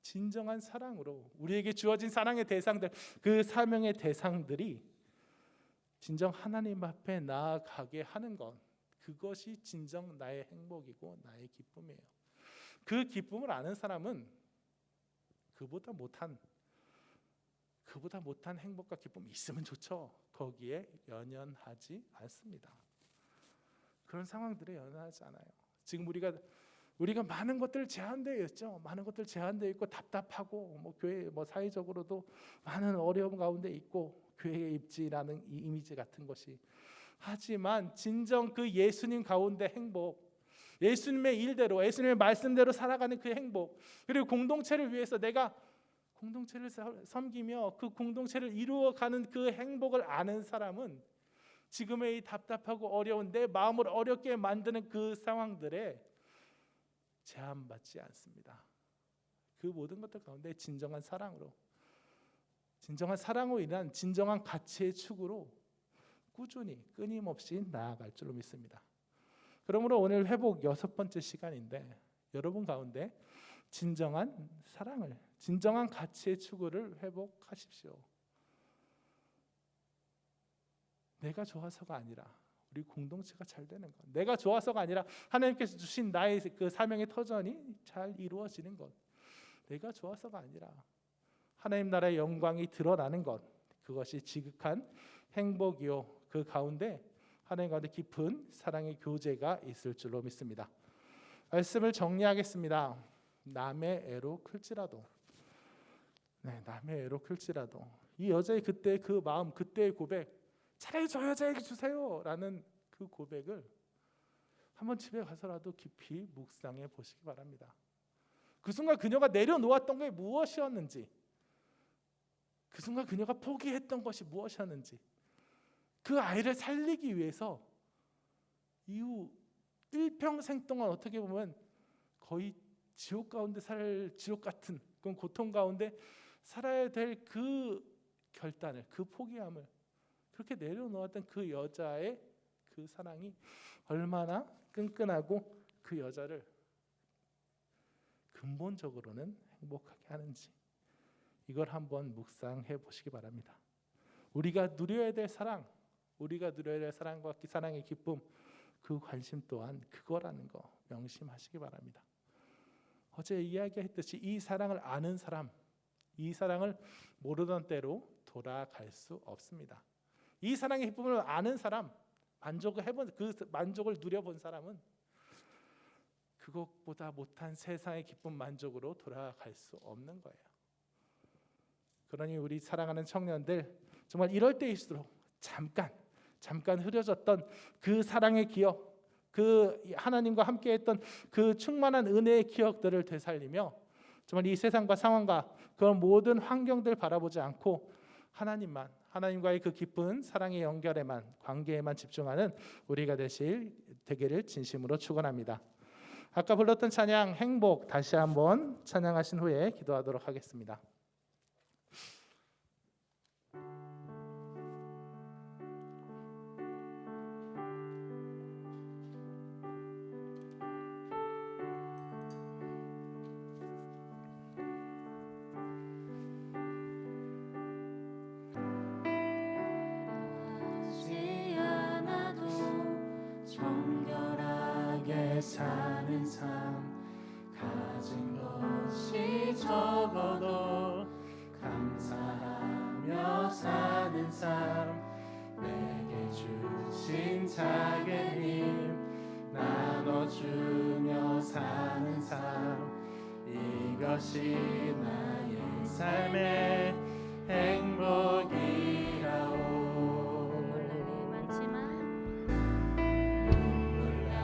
진정한 사랑으로 우리에게 주어진 사랑의 대상들, 그 사명의 대상들이 진정 하나님 앞에 나아가게 하는 것, 그것이 진정 나의 행복이고 나의 기쁨이에요. 그 기쁨을 아는 사람은 그보다 못한 행복과 기쁨이 있으면 좋죠. 거기에 연연하지 않습니다. 그런 상황들에 연연하지 않아요. 지금 우리가 많은 것들 제한되어 있죠. 많은 것들 제한되어 있고 답답하고 교회 사회적으로도 많은 어려움 가운데 있고 교회의 입지라는 이 이미지 같은 것이, 하지만 진정 그 예수님 가운데 행복, 예수님의 일대로 예수님의 말씀대로 살아가는 그 행복, 그리고 공동체를 위해서 내가 공동체를 섬기며 그 공동체를 이루어가는 그 행복을 아는 사람은 지금의 이 답답하고 어려운 내 마음을 어렵게 만드는 그 상황들에 제한받지 않습니다. 그 모든 것들 가운데 진정한 사랑으로 인한 진정한 가치의 축으로 꾸준히 끊임없이 나아갈 줄로 믿습니다. 그러므로 오늘 회복 6번째 시간인데 여러분 가운데 진정한 사랑을, 진정한 가치의 추구를 회복하십시오. 내가 좋아서가 아니라 우리 공동체가 잘 되는 것, 내가 좋아서가 아니라 하나님께서 주신 나의 그 사명의 터전이 잘 이루어지는 것, 내가 좋아서가 아니라 하나님 나라의 영광이 드러나는 것, 그것이 지극한 행복이요 그 가운데 하나님 가운데 깊은 사랑의 교제가 있을 줄로 믿습니다. 말씀을 정리하겠습니다. 남의 애로 클지라도, 남의 애로 클지라도 이 여자의 그때 그 마음, 그때의 고백, 차라리 저 여자에게 주세요라는 그 고백을 한번 집에 가서라도 깊이 묵상해 보시기 바랍니다. 그 순간 그녀가 내려놓았던 게 무엇이었는지, 그 순간 그녀가 포기했던 것이 무엇이었는지, 그 아이를 살리기 위해서 이후 일평생 동안 어떻게 보면 거의 지옥 가운데 지옥 같은 그런 고통 가운데 살아야 될 그 결단을, 그 포기함을 그렇게 내려놓았던 그 여자의 그 사랑이 얼마나 끈끈하고 그 여자를 근본적으로는 행복하게 하는지, 이걸 한번 묵상해 보시기 바랍니다. 우리가 누려야 될 사랑, 우리가 누려야 될 사랑과 사랑의 기쁨, 그 관심 또한 그거라는 거 명심하시기 바랍니다. 어제 이야기했듯이 이 사랑을 아는 사람, 이 사랑을 모르던 때로 돌아갈 수 없습니다. 이 사랑의 기쁨을 아는 사람, 만족을 해본, 그 만족을 누려본 사람은 그것보다 못한 세상의 기쁨, 만족으로 돌아갈 수 없는 거예요. 그러니 우리 사랑하는 청년들, 정말 이럴 때일수록 잠깐 흐려졌던 그 사랑의 기억, 그 하나님과 함께했던 그 충만한 은혜의 기억들을 되살리며 정말 이 세상과 상황과 그런 모든 환경들 바라보지 않고 하나님과의 그 깊은 사랑의 연결에만, 관계에만 집중하는 우리가 되기를 진심으로 축원합니다. 아까 불렀던 찬양 행복 다시 한번 찬양하신 후에 기도하도록 하겠습니다. 사는 삶 가진 것이 적어도 감사함 주며 사는 삶 이것이 나의 삶의 행복이라오. 눈물 날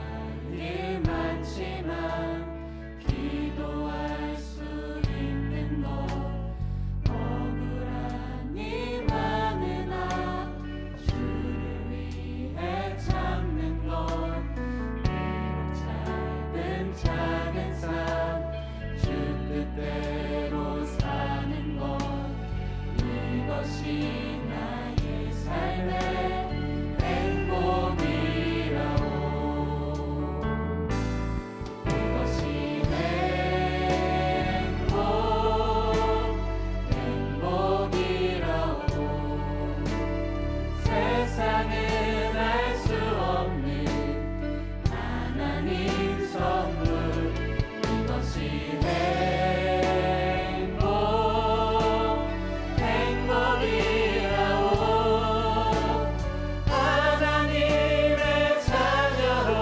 일 많지만 기도할 수 있는 것 억울한 일 많으나 주를 위해 참는 것 비록 작은 삶 주 뜻대로 사는 것 이것이 나의 삶의 행복이라오. 이것이 행복이라오. 세상은 알 수 없는 하나님 선물 이것이 행복이라오. 하나님의 자녀로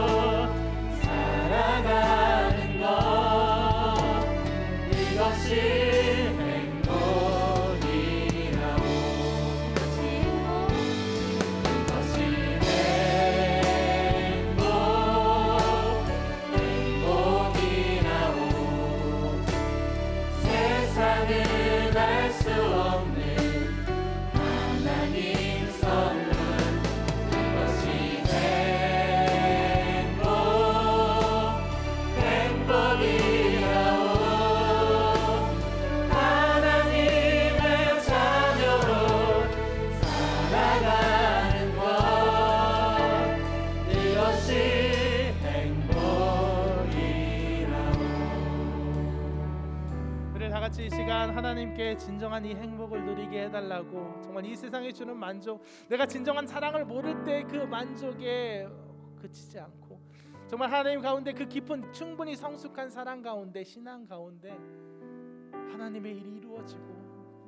살아가는 것 이것이 행복이라오. 이것이 행복이라오. 세상은 알 수 없는 하나님 선물 이것이 행복이라오. 하나님의 자녀로 살아가는 것 이것이 행복이라오. 우리 다 같이 이 시간 하나님께 진정한 이 행복을 누리게 해달라고, 정말 이 세상이 주는 만족, 내가 진정한 사랑을 모를 때 그 만족에 그치지 않고 정말 하나님 가운데 그 깊은 충분히 성숙한 사랑 가운데 신앙 가운데 하나님의 일이 이루어지고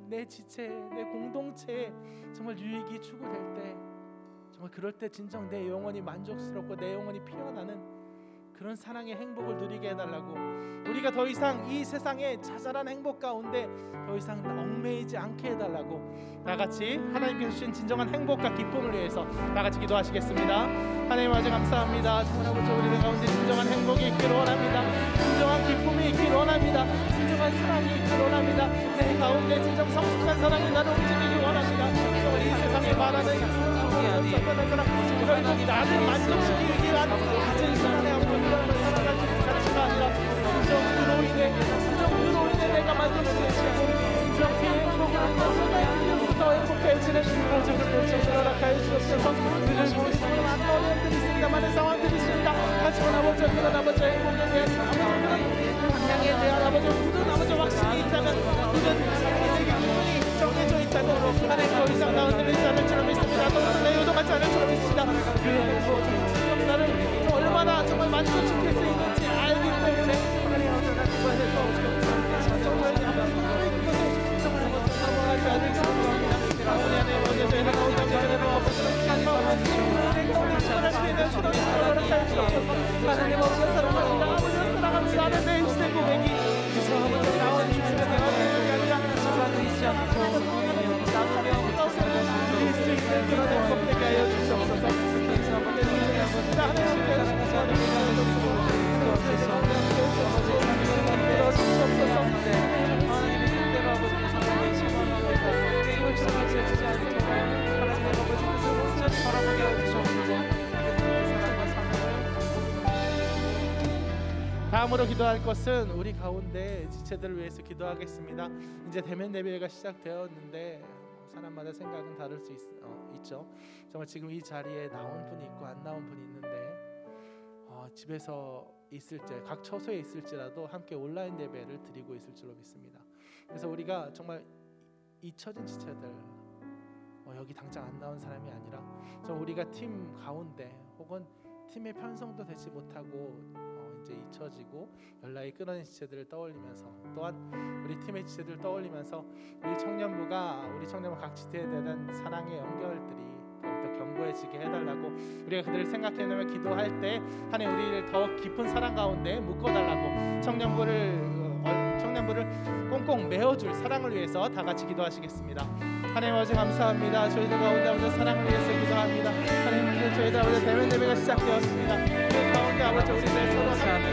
내 지체, 내 공동체에 정말 유익이 추구될 때, 정말 그럴 때 진정 내 영혼이 만족스럽고 내 영혼이 피어나는 그런 사랑의 행복을 누리게 해달라고, 우리가 더 이상 이 세상의 자잘한 행복 가운데 더 이상 얽매이지 않게 해달라고, 다 같이 하나님께서 주신 진정한 행복과 기쁨을 위해서 다 같이 기도하시겠습니다. 하나님 아버지 감사합니다. 정말 아버지 우리들 가운데 진정한 행복이 있기를 원합니다. 진정한 기쁨이 있기를 원합니다. 진정한 사랑이 있기를 원합니다. 내 가운데 진정 성숙한 사랑이 나를 움직이길 원합니다. 정말 이 세상에 말하는 어떤 사람 결국 나를 만족시키기 위한 가진 시간에 없는 그런 살아가는 가치가 아니라 진정 그로 인해 내가 만족시키고 진정 그 행복을 더 행복해지는 모습을 보여주시고 허락하여 주옵소서. 그들 모습으로 많은 어려움들이 있습니다. 많은 상황들이 있습니다. 하지만 아버지 그런 아버지 행복에 대한 아버지 그런 방향에 대한 아버지 굳은 아버지 확신이 있다면, 굳은 내게 기준이 정해져 있다면 하나님 더 이상 나 흔들리지 않을 줄 믿습니다. 더 이상 내 요동하지 않을 줄 믿습니다. 그 행복 지금 나를 얼마나 정말 만족시킬 수 있는지 알기 때문에 하나님 아버지 그것에서 정말 아버지 그것을 정말 아버지 사모하지 않을 줄 믿습니다. 아버지 하나님 아버지 저희가 가운데 하나님 아버지 하나님 아버지 사랑합니다. 아버지 사랑합니다. 하는 내 입술의 고백이 그저 아버지 나온 입술의 대화가 아니라 저와는 있지 않고 나중에 드릴 수 있는 그런 행복 되게 하여 주시옵소서. 하나님께 다음으로 기도할 것은 우리 가운데 지체들을 위해서 기도하겠습니다. 이제 대면 예배가 시작되었는데 사람마다 생각은 다를 수 있죠. 정말 지금 이 자리에 나온 분이 있고 안 나온 분이 있는데 집에서 있을 때 각 처소에 있을지라도 함께 온라인 예배를 드리고 있을 줄로 믿습니다. 그래서 우리가 정말 잊혀진 지체들, 여기 당장 안 나온 사람이 아니라 우리가 팀 가운데 혹은 팀의 편성도 되지 못하고 이제 잊혀지고 연락이 끊어진 지체들을 떠올리면서, 또한 우리 팀의 지체들을 떠올리면서 우리 청년부 각 지체에 대한 사랑의 연결들이 더욱더 견고해지게 해달라고, 우리가 그들을 생각해내며 기도할 때 하나님 우리를 더 깊은 사랑 가운데 묶어달라고, 청년부를 꽁꽁 메어줄 사랑을 위해서 다 같이 기도하시겠습니다. 하나님 아버지 감사합니다. 저희들 가운데 아버지 사랑을 위해서 기도합니다. 하나님 저희들 아버지 대면 예배가 시작되었습니다. 그 가운데 아버지 우리들 서로 함께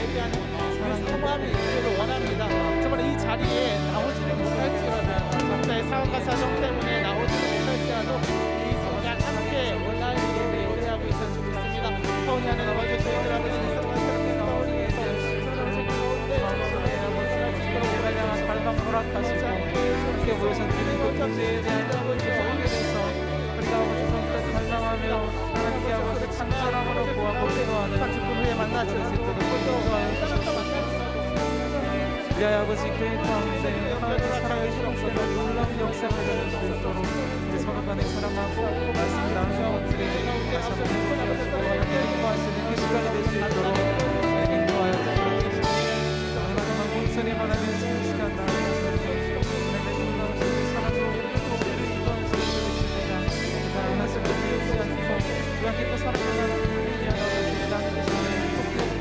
예배하는 그 사모함이 있기를 원합니다. 정말 이 자리에 나오지는 못할지라도, 각자의 상황과 사정 때문에 나오지는 못할지라도 이 순간 함께 온라인 예배 예배하고 있을 줄 믿습니다. 하오니 하나님 아버지 저희들 아버지 이 사랑을 사랑하는 가운데 위해서 발방 허락하시고 함께 모여서 드리는 것들에 대한 기도를 하게 돼서 우리가 아버지 성까지 발방하며 하나님께 아버지 찬사랑으로 구하고 기도하는 30분 후에 만나실 수 있도록 기도하여 주시옵소서. 우리 아버지 교회 가운데 하나님 사랑의 주옵소서. 놀라운 역사를 해줄 수 있도록 우리 서로 간에 사랑하고 말씀 나누는 것들이 다시 한번 하나님 기뻐하시는 그 시간이 될 수 있도록 인도하여 주시옵소서. 하나님만 공선이 말하는 시간 나누어서 하나님의 놀라우신 사랑으로 우리를 인도할 수 있습니다. 자, 말씀을 드리지 않고 우리 함께 또 살아가는 우리 아버지 나는 되시는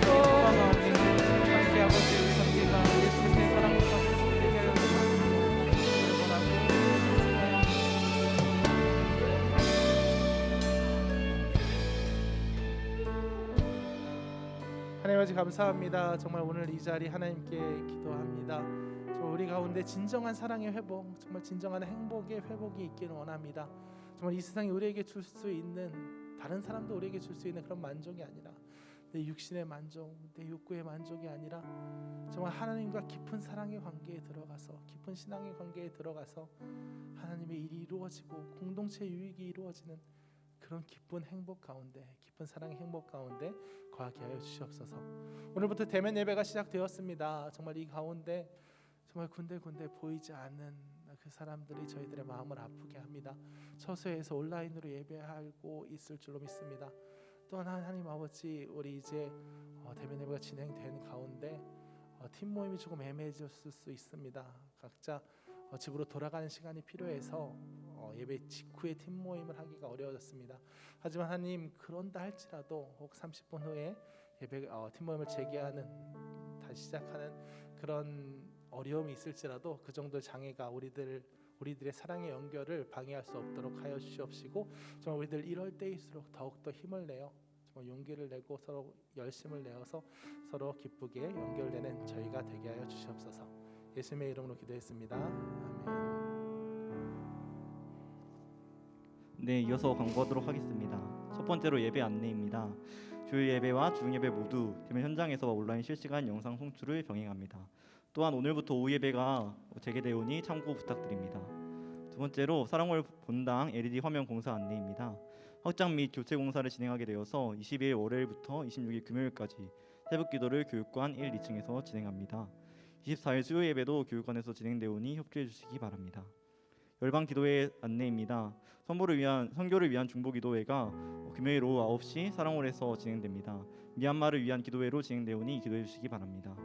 소망하오니 함께 아버지 우리 성기가 예수님의 사랑으로 되게 하여 주시옵소서. 하나님 아버지 감사합니다. 정말 오늘 이 자리 하나님께 기도합니다. 정말 우리 가운데 진정한 사랑의 회복, 정말 진정한 행복의 회복이 있기를 원합니다. 정말 이 세상이 우리에게 줄 수 있는, 다른 사람도 우리에게 줄 수 있는 그런 만족이 아니라, 내 육신의 만족, 내 욕구의 만족이 아니라 정말 하나님과 깊은 사랑의 관계에 들어가서, 깊은 신앙의 관계에 들어가서 하나님의 일이 이루어지고 공동체 유익이 이루어지는 그런 기쁜 행복 가운데, 깊은 사랑의 행복 가운데 거하게 하여 주시옵소서. 오늘부터 대면 예배가 시작되었습니다. 정말 이 가운데 정말 군데군데 보이지 않는 그 사람들이 저희들의 마음을 아프게 합니다. 처소에서 온라인으로 예배하고 있을 줄로 믿습니다. 또한 하나님 아버지, 우리 이제 대면 예배가 진행되는 가운데 팀 모임이 조금 애매해졌을 수 있습니다. 각자 집으로 돌아가는 시간이 필요해서 예배 직후에 팀 모임을 하기가 어려워졌습니다. 하지만 하나님, 그런다 할지라도 혹 30분 후에 예배 팀 모임을 재개하는, 다시 시작하는 그런 어려움이 있을지라도 그 정도 장애가 우리들의 사랑의 연결을 방해할 수 없도록 하여 주시옵시고, 정말 우리들 이럴 때일수록 더욱더 힘을 내어 정말 용기를 내고 서로 열심을 내어서 서로 기쁘게 연결되는 저희가 되게 하여 주시옵소서. 예수님의 이름으로 기도했습니다. 아멘. 네, 이어서 광고하도록 하겠습니다. 첫 번째로 예배 안내입니다. 주일 예배와 주중 예배 모두 대면 현장에서 온라인 실시간 영상 송출을 병행합니다. 또한 오늘부터 오후 예배가 재개되오니 참고 부탁드립니다. 두 번째로 사랑월 본당 LED 화면 공사 안내입니다. 확장 및 교체 공사를 진행하게 되어서 22일 월요일부터 26일 금요일까지 새벽 기도를 교육관 1, 2층에서 진행합니다. 24일 수요 예배도 교육관에서 진행되오니 협조해 주시기 바랍니다. 열방 기도회 안내입니다. 선교를 위한 중보 기도회가 금요일 오후 9시 사랑홀에서 진행됩니다. 미얀마를 위한 기도회로 진행되오니 기도해 주시기 바랍니다.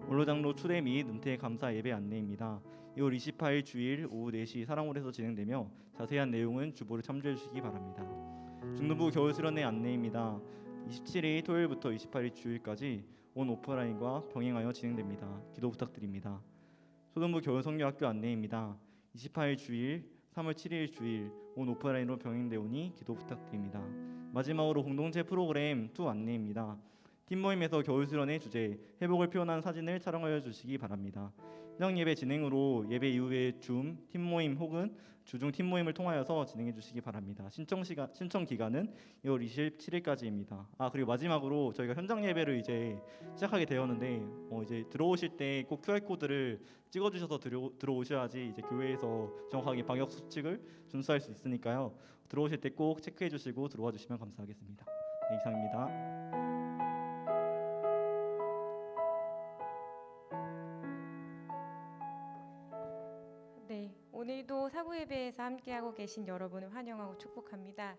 원로장로 추대 및 은퇴 감사 예배 안내입니다. 2월 28일 주일 오후 4시 사랑홀에서 진행되며 자세한 내용은 주보를 참조해 주시기 바랍니다. 중등부 겨울 수련회 안내입니다. 27일 토요일부터 28일 주일까지 온 오프라인과 병행하여 진행됩니다. 기도 부탁드립니다. 초등부 겨울 성교학교 안내입니다. 28일 주일, 3월 7일 주일 온 오프라인으로 병행되오니 기도 부탁드립니다. 마지막으로 공동체 프로그램 2 안내입니다. 팀 모임에서 겨울 수련회 주제 회복을 표현한 사진을 촬영하여 주시기 바랍니다. 현장 예배 진행으로 예배 이후에 줌 팀 모임 혹은 주중 팀 모임을 통하여서 진행해 주시기 바랍니다. 신청 기간은 2월 27일까지입니다. 그리고 마지막으로 저희가 현장 예배를 이제 시작하게 되었는데 이제 들어오실 때 꼭 QR 코드를 찍어 주셔서 들어오셔야지 이제 교회에서 정확하게 방역 수칙을 준수할 수 있으니까요. 들어오실 때 꼭 체크해 주시고 들어와 주시면 감사하겠습니다. 네, 이상입니다. 네, 오늘도 사구예배에서 함께하고 계신 여러분을 환영하고 축복합니다.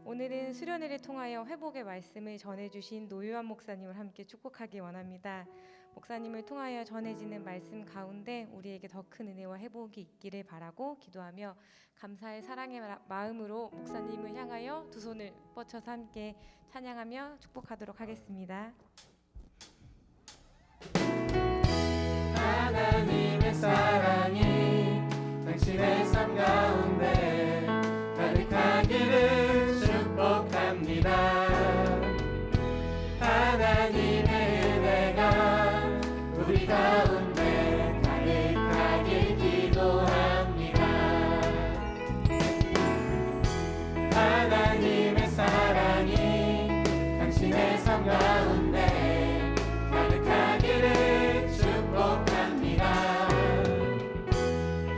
오늘은 수련회를 통하여 회복의 말씀을 전해주신 노유한 목사님을 함께 축복하기 원합니다. 목사님을 통하여 전해지는 말씀 가운데 우리에게 더 큰 은혜와 회복이 있기를 바라고 기도하며 감사의 사랑의 마음으로 목사님을 향하여 두 손을 뻗쳐서 함께 찬양하며 축복하도록 하겠습니다. 하나님의 사랑이 당신의 삶 가운데 가득하기를 축복합니다. 하나님의 은혜가 우리 가운데 가득하길 기도합니다. 하나님의 사랑이 당신의 삶 가운데 가득하기를 축복합니다.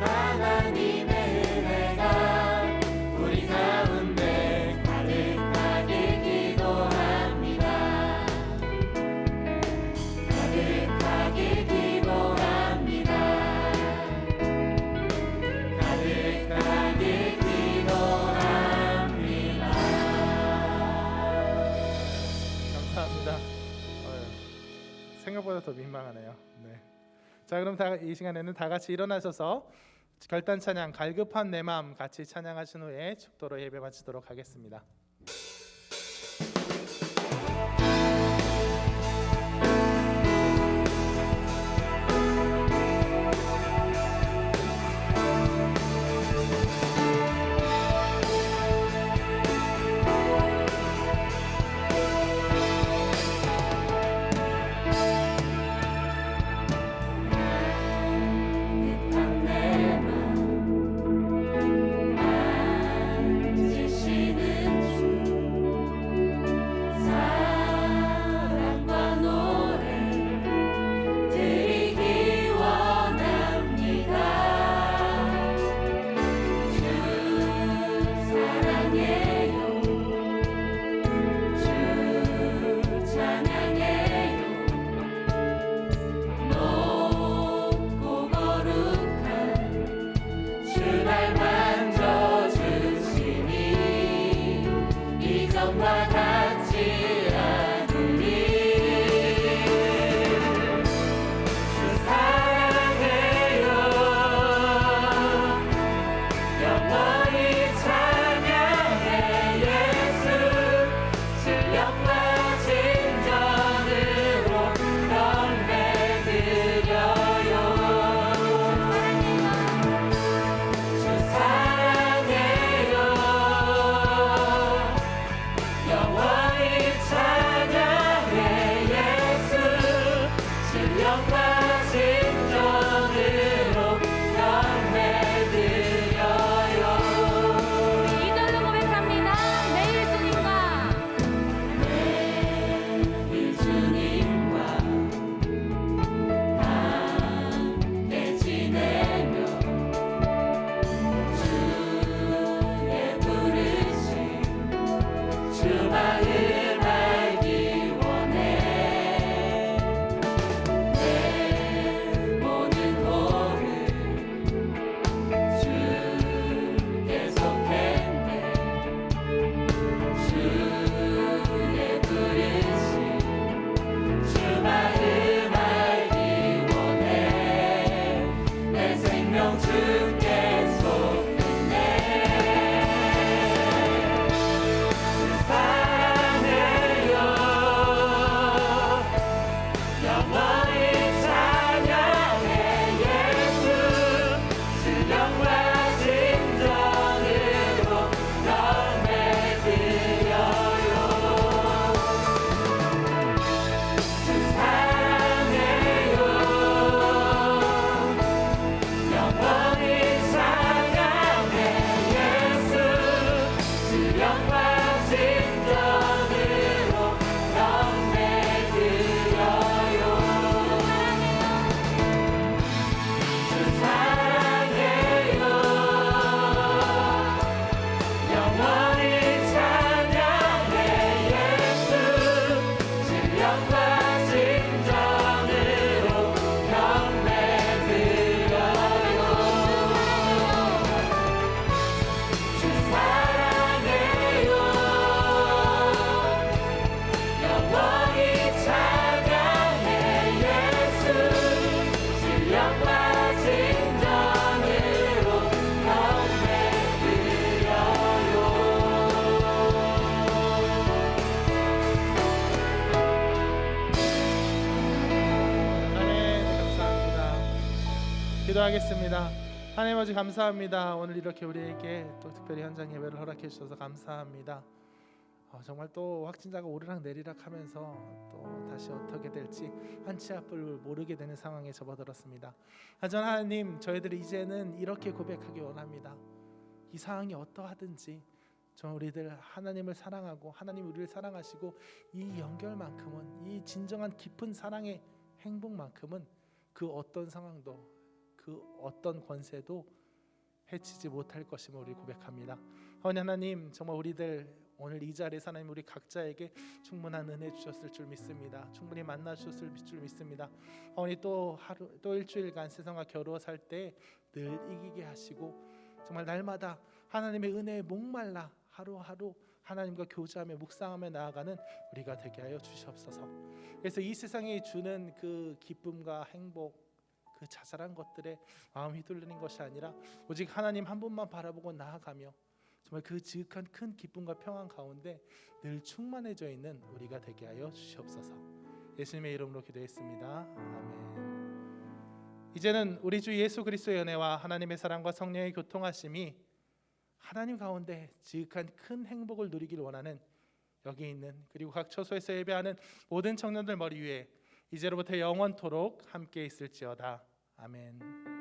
하나님의 은혜가 우리 가운데 가득하길 기도합니다. 가득하길 기도합니다. 가득하길 기도합니다. 감사합니다. 생각보다 더 민망하네요. 네. 자, 그럼 이 시간에는 다 같이 일어나셔서 결단 찬양 갈급한 내 마음 같이 찬양하신 후에 축도로 예배 마치도록 하겠습니다. 내 마음 만지시는 주 기도하겠습니다. 하나님 아버지 감사합니다. 오늘 이렇게 우리에게 또 특별히 현장 예배를 허락해 주셔서 감사합니다. 정말 또 확진자가 오르락 내리락 하면서 또 다시 어떻게 될지 한치 앞을 모르게 되는 상황에 접어들었습니다. 하지만 하나님, 저희들이 이제는 이렇게 고백하기 원합니다. 이 상황이 어떠하든지 정말 우리들 하나님을 사랑하고 하나님 우리를 사랑하시고 이 연결만큼은, 이 진정한 깊은 사랑의 행복만큼은 그 어떤 상황도 그 어떤 권세도 해치지 못할 것임을 우리 고백합니다. 하나님, 정말 우리들 오늘 이 자리에서 하나님 우리 각자에게 충분한 은혜 주셨을 줄 믿습니다. 충분히 만나 주셨을 줄 믿습니다. 오늘 또 하루 또 일주일간 세상과 겨루어 살 때 늘 이기게 하시고 정말 날마다 하나님의 은혜에 목말라 하루하루 하나님과 교제하며 묵상하며 나아가는 우리가 되게 하여 주시옵소서. 그래서 이 세상이 주는 그 기쁨과 행복, 그 자잘한 것들에 마음 휘둘리는 것이 아니라 오직 하나님 한 분만 바라보고 나아가며 정말 그 지극한 큰 기쁨과 평안 가운데 늘 충만해져 있는 우리가 되게 하여 주시옵소서. 예수님의 이름으로 기도했습니다. 아멘. 이제는 우리 주 예수 그리스도의 은혜와 하나님의 사랑과 성령의 교통하심이 하나님 가운데 지극한 큰 행복을 누리길 원하는 여기 있는 그리고 각 처소에서 예배하는 모든 청년들 머리 위에 이제로부터 영원토록 함께 있을지어다. 아멘.